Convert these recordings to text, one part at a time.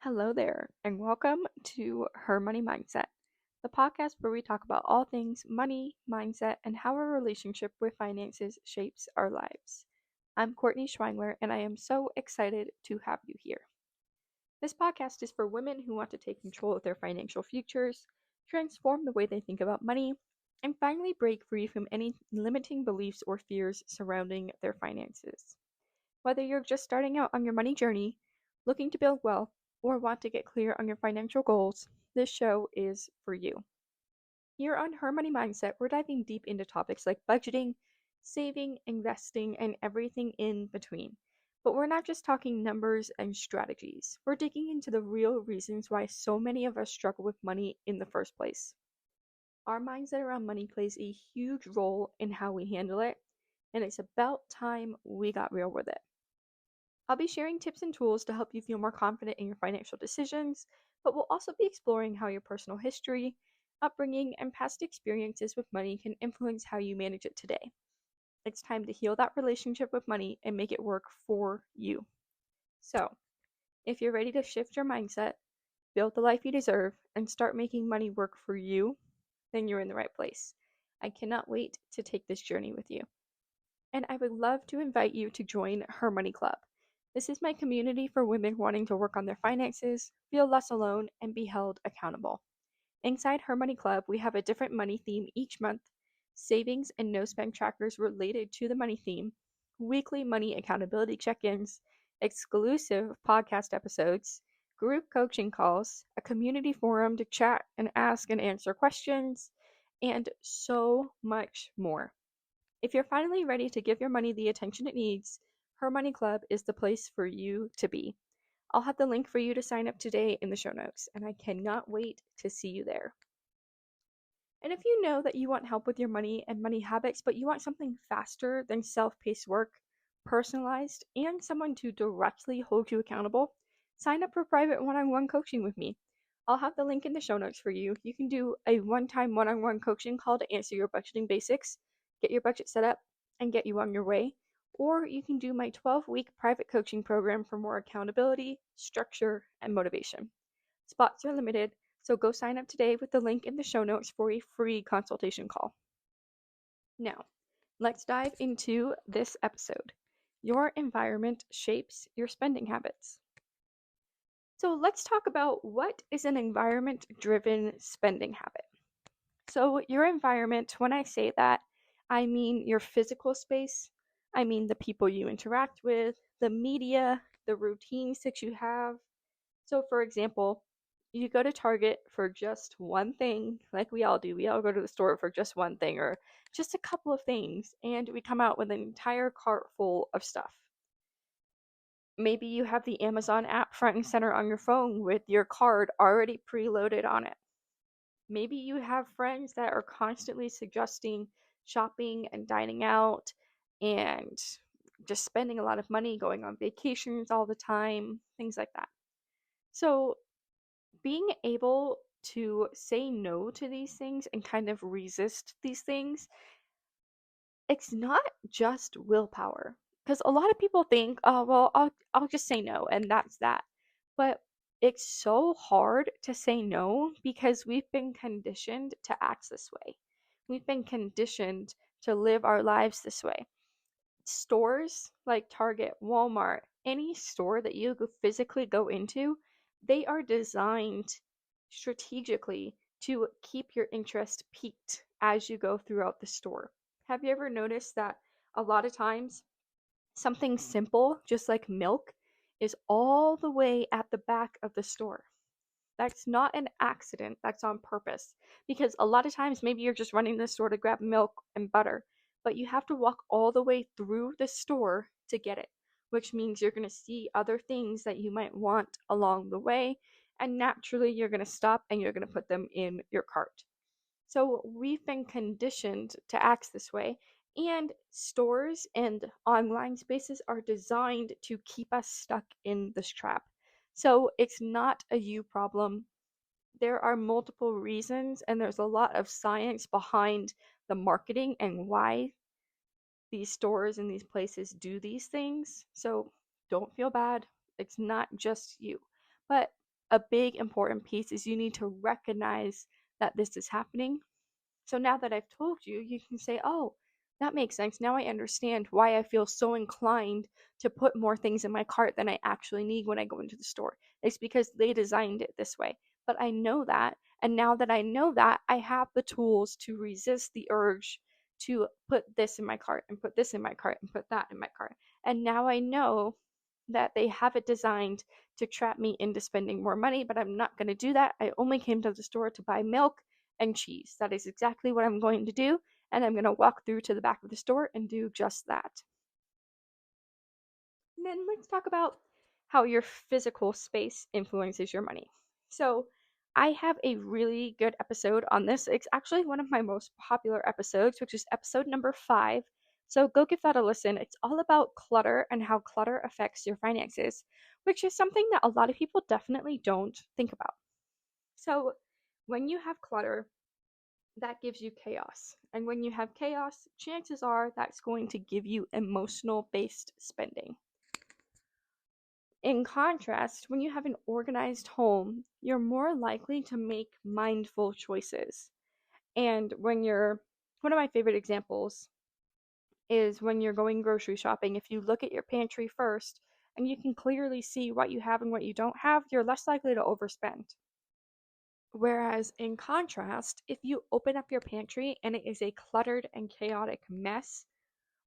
Hello there, and welcome to Her Money Mindset, the podcast where we talk about all things money, mindset, and how our relationship with finances shapes our lives. I'm Courtney Schweinler, and I am so excited to have you here. This podcast is for women who want to take control of their financial futures, transform the way they think about money, and finally break free from any limiting beliefs or fears surrounding their finances. Whether you're just starting out on your money journey, looking to build wealth, or want to get clear on your financial goals, this show is for you. Here on Her Money Mindset, we're diving deep into topics like budgeting, saving, investing, and everything in between. But we're not just talking numbers and strategies. We're digging into the real reasons why so many of us struggle with money in the first place. Our mindset around money plays a huge role in how we handle it, and it's about time we got real with it. I'll be sharing tips and tools to help you feel more confident in your financial decisions, but we'll also be exploring how your personal history, upbringing, and past experiences with money can influence how you manage it today. It's time to heal that relationship with money and make it work for you. So, if you're ready to shift your mindset, build the life you deserve, and start making money work for you, then you're in the right place. I cannot wait to take this journey with you. And I would love to invite you to join Her Money Club. This is my community for women wanting to work on their finances, feel less alone, and be held accountable. Inside Her Money Club, we have a different money theme each month, savings and no spend trackers related to the money theme, weekly money accountability check ins, exclusive podcast episodes, group coaching calls, a community forum to chat and ask and answer questions, and so much more. If you're finally ready to give your money the attention it needs, Her Money Club is the place for you to be. I'll have the link for you to sign up today in the show notes, and I cannot wait to see you there. And if you know that you want help with your money and money habits, but you want something faster than self paced work, personalized, and someone to directly hold you accountable, sign up for private one on one coaching with me. I'll have the link in the show notes for you. You can do a one time one on one coaching call to answer your budgeting basics, get your budget set up, and get you on your way. Or you can do my 12-week private coaching program for more accountability, structure, and motivation. Spots are limited, so go sign up today with the link in the show notes for a free consultation call. Now, let's dive into this episode. Your environment shapes your spending habits. So let's talk about what is an environment-driven spending habit. So your environment, when I say that, I mean your physical space, I mean the people you interact with, the media, the routines that you have. So for example, you go to Target for just one thing, like we all do. We all go to the store for just one thing or just a couple of things, and we come out with an entire cart full of stuff. Maybe you have the Amazon app front and center on your phone with your card already preloaded on it. Maybe you have friends that are constantly suggesting shopping and dining out and just spending a lot of money, going on vacations all the time, things like that. So, being able to say no to these things and kind of resist these things, it's not just willpower. Because a lot of people think, oh, well, I'll just say no, and that's that. But it's so hard to say no because we've been conditioned to act this way. We've been conditioned to live our lives this way. Stores like Target, Walmart, any store that you physically go into, they are designed strategically to keep your interest peaked as you go throughout the store. Have you ever noticed that a lot of times something simple, just like milk, is all the way at the back of the store? That's not an accident, that's on purpose. Because a lot of times, maybe you're just running to the store to grab milk and butter, but you have to walk all the way through the store to get it, which means you're going to see other things that you might want along the way, and naturally, you're going to stop and you're going to put them in your cart. So we've been conditioned to act this way, and stores and online spaces are designed to keep us stuck in this trap. So it's not a you problem. There are multiple reasons, and there's a lot of science behind the marketing and why these stores and these places do these things. So don't feel bad. It's not just you. But a big important piece is you need to recognize that this is happening. So now that I've told you, you can say, oh, that makes sense. Now I understand why I feel so inclined to put more things in my cart than I actually need when I go into the store. It's because they designed it this way. But I know that. And now that I know that, I have the tools to resist the urge to put this in my cart and put this in my cart and put that in my cart. And now I know that they have it designed to trap me into spending more money, but I'm not going to do that. I only came to the store to buy milk and cheese. That is exactly what I'm going to do, and I'm going to walk through to the back of the store and do just that. And then let's talk about how your physical space influences your money. So, I have a really good episode on this. It's actually one of my most popular episodes, which is episode number 5. So, go give that a listen. It's all about clutter and how clutter affects your finances, which is something that a lot of people definitely don't think about. So, when you have clutter, that gives you chaos. And when you have chaos, chances are that's going to give you emotional based spending. In contrast, when you have an organized home, you're more likely to make mindful choices. And one of my favorite examples is when you're going grocery shopping, if you look at your pantry first and you can clearly see what you have and what you don't have, you're less likely to overspend. Whereas in contrast, if you open up your pantry and it is a cluttered and chaotic mess,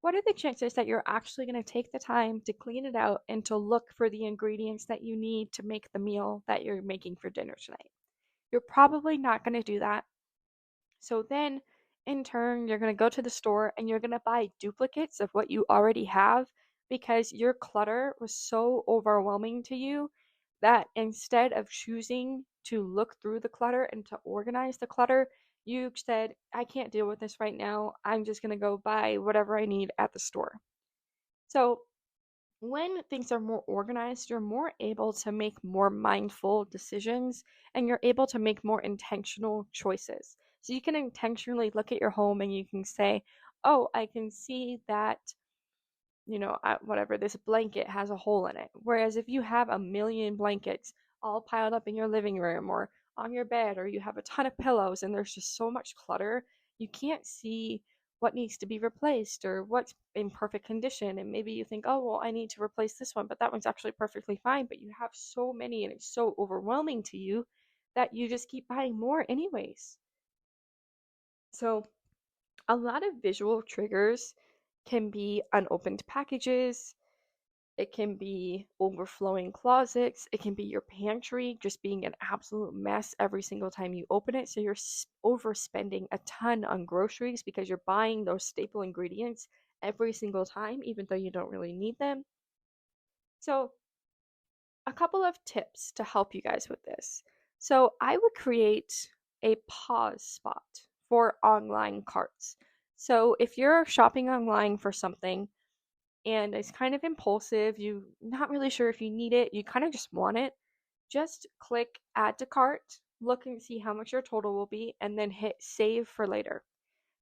what are the chances that you're actually going to take the time to clean it out and to look for the ingredients that you need to make the meal that you're making for dinner tonight? You're probably not going to do that. So then, in turn, you're going to go to the store and you're going to buy duplicates of what you already have because your clutter was so overwhelming to you that instead of choosing to look through the clutter and to organize the clutter, you said, I can't deal with this right now. I'm just going to go buy whatever I need at the store. So, when things are more organized, you're more able to make more mindful decisions and you're able to make more intentional choices. So you can intentionally look at your home and you can say, oh, I can see that, whatever, this blanket has a hole in it. Whereas if you have a million blankets all piled up in your living room or on your bed, or you have a ton of pillows and there's just so much clutter, you can't see what needs to be replaced or what's in perfect condition. And maybe you think, oh, well, I need to replace this one, but that one's actually perfectly fine. But you have so many and it's so overwhelming to you that you just keep buying more, anyways. So, a lot of visual triggers can be unopened packages, it can be overflowing closets, it can be your pantry just being an absolute mess every single time you open it. So you're overspending a ton on groceries because you're buying those staple ingredients every single time, even though you don't really need them. So, a couple of tips to help you guys with this. So, I would create a pause spot for online carts. So, if you're shopping online for something and it's kind of impulsive, you're not really sure if you need it, you kind of just want it, just click add to cart, look and see how much your total will be, and then hit save for later.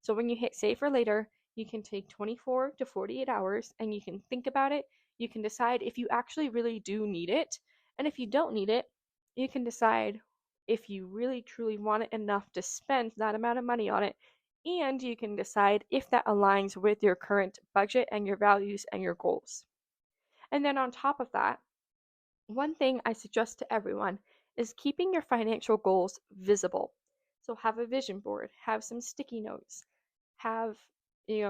So when you hit save for later, you can take 24 to 48 hours and you can think about it. You can decide if you actually really do need it. And if you don't need it, you can decide if you really truly want it enough to spend that amount of money on it. And you can decide if that aligns with your current budget and your values and your goals. And then on top of that, one thing I suggest to everyone is keeping your financial goals visible. So have a vision board, have some sticky notes, have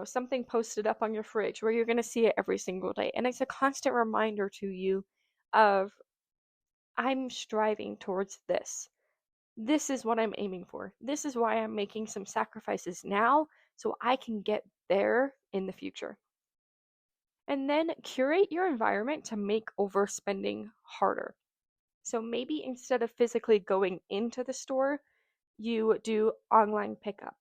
something posted up on your fridge where you're going to see it every single day, and it's a constant reminder to you of, I'm striving towards this is what I'm aiming for, this is why I'm making some sacrifices now so I can get there in the future. And then curate your environment to make overspending harder. So maybe instead of physically going into the store, you do online pickup.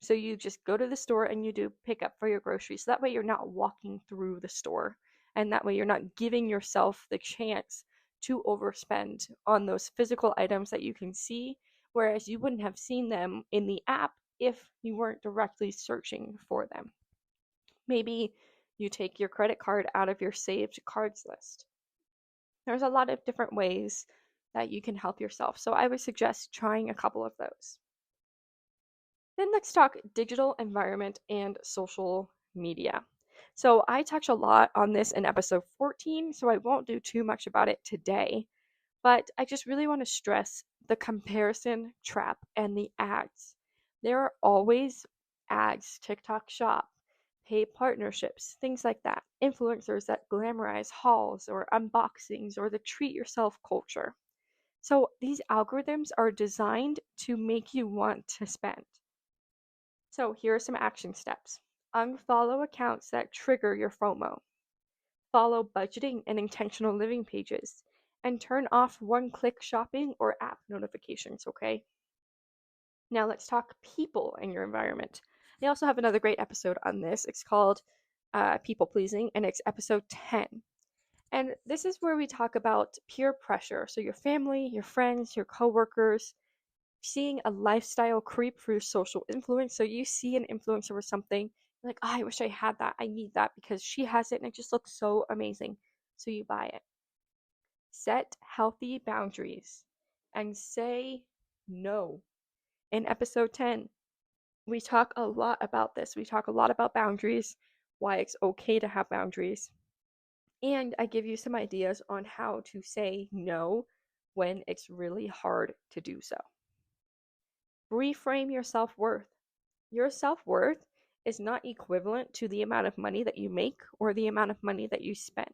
So you just go to the store and you do pickup for your groceries. So that way you're not walking through the store. And that way you're not giving yourself the chance to overspend on those physical items that you can see, whereas you wouldn't have seen them in the app if you weren't directly searching for them. Maybe you take your credit card out of your saved cards list. There's a lot of different ways that you can help yourself. So I would suggest trying a couple of those. Then let's talk digital environment and social media. So I touch a lot on this in episode 14, so I won't do too much about it today, but I just really want to stress the comparison trap and the ads. There are always ads, TikTok shop, paid partnerships, things like that. Influencers that glamorize hauls or unboxings or the treat yourself culture. So these algorithms are designed to make you want to spend. So here are some action steps. Unfollow accounts that trigger your FOMO. Follow budgeting and intentional living pages. And turn off one-click shopping or app notifications, okay? Now let's talk people in your environment. I also have another great episode on this. It's called People Pleasing, and it's episode 10. And this is where we talk about peer pressure. So your family, your friends, your coworkers, seeing a lifestyle creep through social influence. So you see an influencer or something, you're like, oh, I wish I had that. I need that because she has it and it just looks so amazing. So you buy it. Set healthy boundaries and say no. In episode 10, we talk a lot about this. We talk a lot about boundaries, why it's okay to have boundaries. And I give you some ideas on how to say no when it's really hard to do so. Reframe your self-worth. Your self-worth is not equivalent to the amount of money that you make or the amount of money that you spend.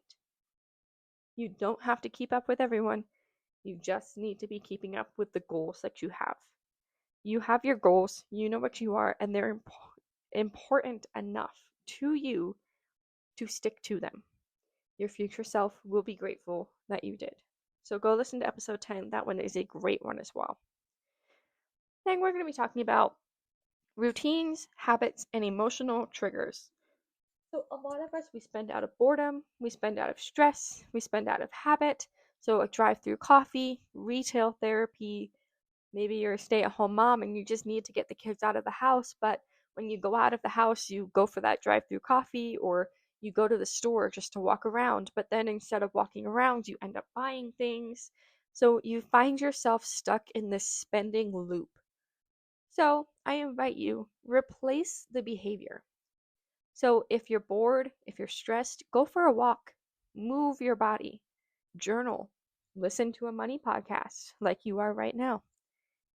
You don't have to keep up with everyone. You just need to be keeping up with the goals that you have. You have your goals, you know what you are, and they're important enough to you to stick to them. Your future self will be grateful that you did. So go listen to episode 10. That one is a great one as well. Then we're going to be talking about routines, habits, and emotional triggers. So a lot of us, we spend out of boredom, we spend out of stress, we spend out of habit. So a drive-through coffee, retail therapy, maybe you're a stay-at-home mom and you just need to get the kids out of the house, but when you go out of the house, you go for that drive-through coffee or you go to the store just to walk around, but then instead of walking around, you end up buying things. So you find yourself stuck in this spending loop. So I invite you, replace the behavior. So if you're bored, if you're stressed, go for a walk, move your body, journal, listen to a money podcast like you are right now.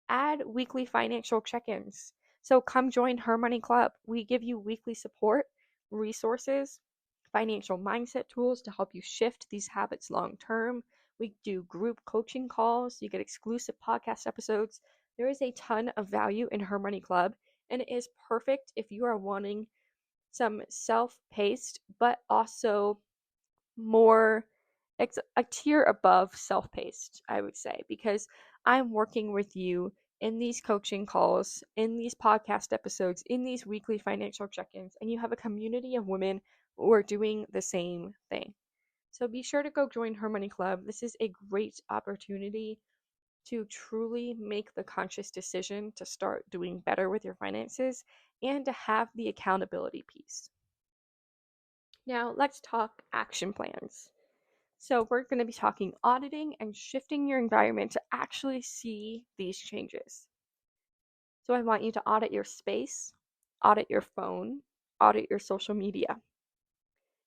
Add weekly financial check-ins. So come join Her Money Club. We give you weekly support, resources, financial mindset tools to help you shift these habits long term. We do group coaching calls. You get exclusive podcast episodes. There is a ton of value in Her Money Club, and it is perfect if you are wanting some self-paced, but also more, it's a tier above self-paced, I would say, because I'm working with you in these coaching calls, in these podcast episodes, in these weekly financial check-ins, and you have a community of women who are doing the same thing. So be sure to go join Her Money Club. This is a great opportunity to truly make the conscious decision to start doing better with your finances and to have the accountability piece. Now, let's talk action plans. So, we're going to be talking auditing and shifting your environment to actually see these changes. So, I want you to audit your space, audit your phone, audit your social media.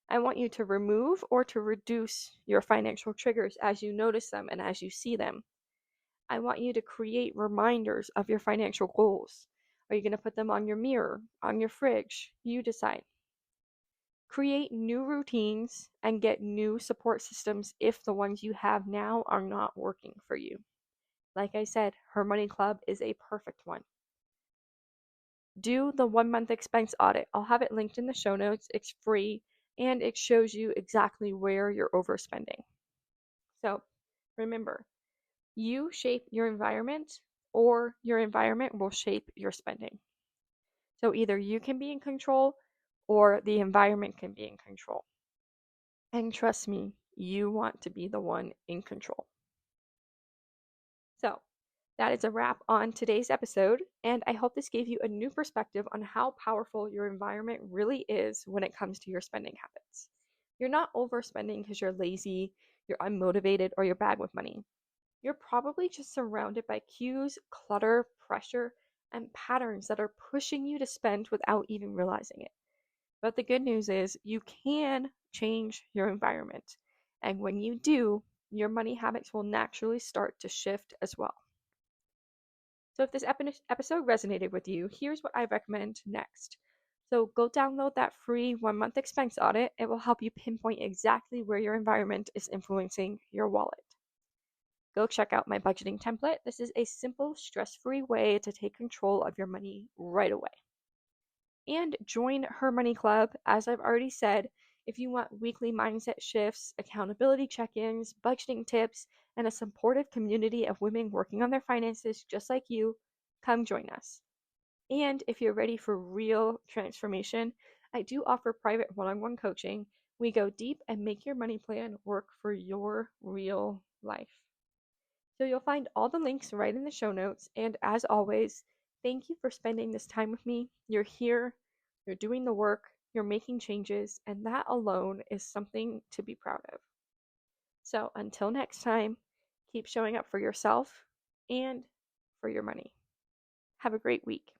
I want you to remove or to reduce your financial triggers as you notice them and as you see them. I want you to create reminders of your financial goals. Are you going to put them on your mirror, on your fridge? You decide. Create new routines and get new support systems if the ones you have now are not working for you. Like I said, Her Money Club is a perfect one. Do the 1 month expense audit. I'll have it linked in the show notes. It's free and it shows you exactly where you're overspending. So remember, you shape your environment or your environment will shape your spending. So either you can be in control or the environment can be in control. And trust me, you want to be the one in control. So that is a wrap on today's episode, and I hope this gave you a new perspective on how powerful your environment really is when it comes to your spending habits. You're not overspending because you're lazy, you're unmotivated, or you're bad with money. You're probably just surrounded by cues, clutter, pressure, and patterns that are pushing you to spend without even realizing it. But the good news is you can change your environment. And when you do, your money habits will naturally start to shift as well. So if this episode resonated with you, here's what I recommend next. So go download that free 1 month expense audit. It will help you pinpoint exactly where your environment is influencing your wallet. Go check out my budgeting template. This is a simple, stress-free way to take control of your money right away. And join Her Money Club. As I've already said, if you want weekly mindset shifts, accountability check-ins, budgeting tips, and a supportive community of women working on their finances just like you, come join us. And if you're ready for real transformation, I do offer private one-on-one coaching. We go deep and make your money plan work for your real life. So you'll find all the links right in the show notes. And as always, thank you for spending this time with me. You're here, you're doing the work, you're making changes, and that alone is something to be proud of. So until next time, keep showing up for yourself and for your money. Have a great week.